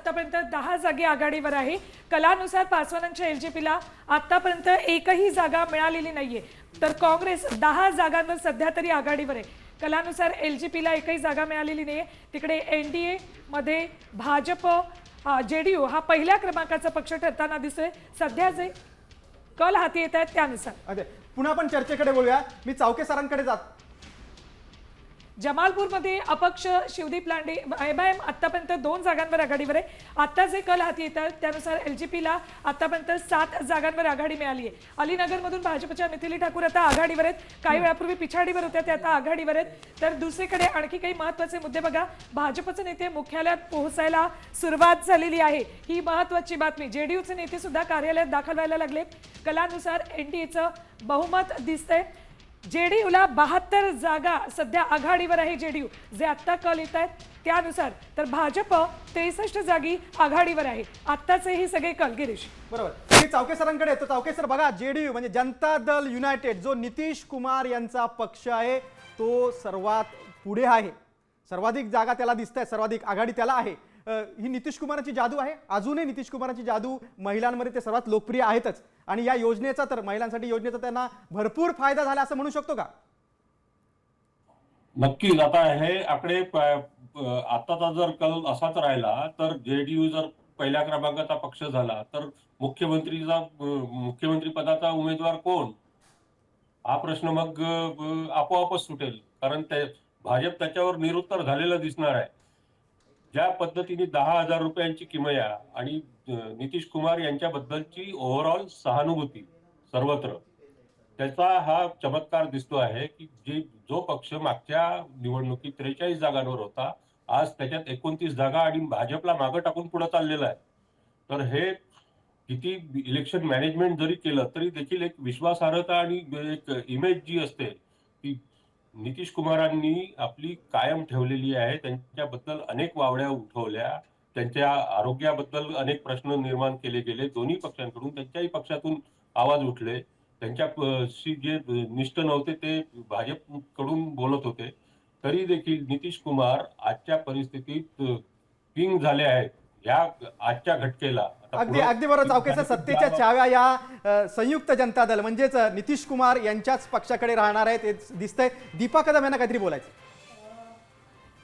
आतापर्यंत 10 जागी आघाडीवर आहे। कलानुसार पासवानांच्या एलजेपीला आतापर्यंत एकही जागा मिळालेली नाहीये, तर काँग्रेस 10 जागांवर सध्या तरी आघाडीवर आहे। कलानुसार एलजेपीला एकही जागा मिळालेली नाहीये। तिकडे एनडीए मध्ये भाजप जेडीयू हा पहिल्या क्रमांकाचा पक्ष ठरताना दिसतोय। सध्या जे कल हाती येत आहेत त्यानुसार पुन्हा आपण चर्चेकडे बोलूया। मी चावके सरांकडे जात जमालपूरमध्ये अपक्ष शिवदीप लांडे एमआयएम आतापर्यंत 2 जागांवर आघाडीवर आहे। आता जे कल हाती येतात त्यानुसार एलजेपीला आतापर्यंत 7 जागांवर आघाडी मिळाली आहे। अलीनगरमधून भाजपच्या मिथिली ठाकूर आता आघाडीवर आहेत, काही वेळापूर्वी पिछाडीवर होत्या त्या आता आघाडीवर आहेत। तर दुसरीकडे आणखी काही महत्त्वाचे मुद्दे बघा, भाजपचे नेते मुख्यालयात पोहोचायला सुरुवात झालेली आहे, ही महत्त्वाची बातमी। जेडीयूचे नेते सुद्धा कार्यालयात दाखल व्हायला लागलेत। कलानुसार एनडीएचं बहुमत दिसतंय। जेडीयूला 72 जागा सध्या आघाडीवर आहे जेडीयू, जे आता कल येत आहेत त्यानुसार। तर भाजप 63 जागी आघाडीवर आहे। आत्ताचे हे सगळे कल गिरीश बरोबर। मी चावके सरांकडे येतो। चावके सर बघा, जेडीयू म्हणजे जनता दल युनायटेड जो नितीश कुमार यांचा पक्ष आहे तो सर्वात पुढे आहे, सर्वाधिक जागा त्याला दिसत, सर्वाधिक आघाडी त्याला आहे। ही नितीश कुमारांची जादू आहे। अजूनही नितीश कुमारांची जादू महिलांमध्ये ते सर्वात लोकप्रिय आहेतच, आणि या योजनेचा तर महिलांसाठी योजनेचा त्यांना भरपूर फायदा झाला असं म्हणू शकतो का? नक्कीच। आता हे आकडे आताचा जर कल असाच राहिला तर जेडीयू जर पहिल्या क्रमांकाचा पक्ष झाला तर मुख्यमंत्री पदाचा उमेदवार कोण, हा प्रश्न मग आपोआपच सुटेल, कारण भाजप त्याच्यावर निरुत्तर झालेलं दिसणार आहे। ज्या पद्धतीने 10,000 रुपयांची किमया आणि नितीश कुमार यांच्याबद्दलची ओव्हरऑल सहानुभूती सर्वत्र, त्याचा हा चमत्कार दिसतो आहे की जो पक्ष मागच्या निवडणुकीत 43 जागांवर होता, आज त्याच्यात 29 जागा आणि भाजपला मागे टाकून पुढे चाललेला आहे। तर हे किती इलेक्शन मॅनेजमेंट जरी केलं तरी देखील एक विश्वासार्हता आणि एक इमेज जी असते ती नितीश कुमारांनी आपली कायम ठेवलेली आहे। त्यांच्याबद्दल अनेक वावड्या उठवल्या, त्यांच्या आरोग्याबद्दल अनेक प्रश्न निर्माण केले गेले दोन्ही पक्षांकडून, त्यांच्याही पक्षातून आवाज उठले। त्यांच्याशी जे निष्ठ नव्हते ते भाजपकडून बोलत होते, तरी देखील नितीश कुमार आजच्या परिस्थितीत किंग झाले आहेत या आजच्या घटकेला। अगदी अगदी बरोबर चावके सर, सत्तेच्या चाव्या या संयुक्त जनता दल म्हणजेच नितीश कुमार यांच्याच पक्षाकडे राहणार आहेत हे दिसतंय। दीपा कदम यांना काहीतरी बोलायचं।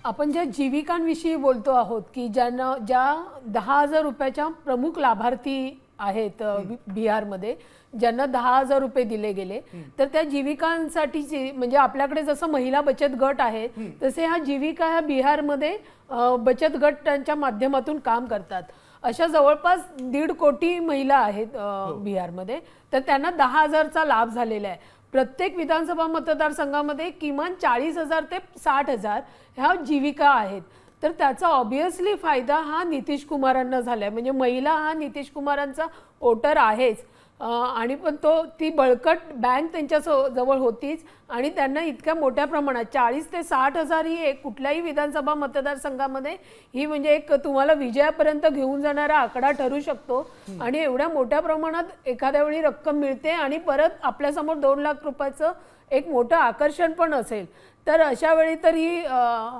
आपण ज्या जीविकांविषयी बोलतो आहोत की ज्यांना ज्या 10,000 रुपयाच्या प्रमुख लाभार्थी आहेत बिहारमध्ये, ज्यांना 10,000 रुपये दिले गेले, तर त्या जीविकांसाठीची म्हणजे आपल्याकडे जसं महिला बचत गट आहे तसे ह्या जीविका ह्या बिहारमध्ये बचत गटांच्या माध्यमातून काम करतात। अशा जवळपास 1.5 कोटी महिला आहेत बिहारमध्ये, तर त्यांना 10,000चा लाभ झालेला आहे। प्रत्येक विधानसभा मतदारसंघामध्ये किमान 40,000 ते 60,000 ह्या जीविका आहेत, तर त्याचा ऑब्वियसली फायदा हा नितीश कुमारांना झालाय। म्हणजे महिला हा नितीश कुमारांचा वोटर आहेच, आणि पण ती बळकट बँक त्यांच्या जवळ होतीच, आणि त्यांना इतक्या मोठ्या प्रमाणात 40 ते 60,000 ही एक कुठल्याही विधानसभा मतदारसंघामध्ये ही म्हणजे एक तुम्हाला विजयापर्यंत घेऊन जाणारा आकडा ठरू शकतो। आणि एवढ्या मोठ्या प्रमाणात एखाद्या वेळी रक्कम मिळते आणि परत आपल्यासमोर 2 लाख रुपयाचं एक मोठं आकर्षण पण असेल, तर अशा वेळी तर ही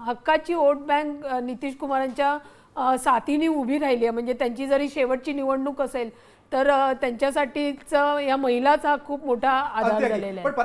हक्काची वोट बँक नितीश कुमारांच्या साथीने उभी राहिली आहे। म्हणजे त्यांची जरी शेवटची निवडणूक असेल तर त्यांच्यासाठीच या महिलाचा खूप मोठा आधार झालेला आहे।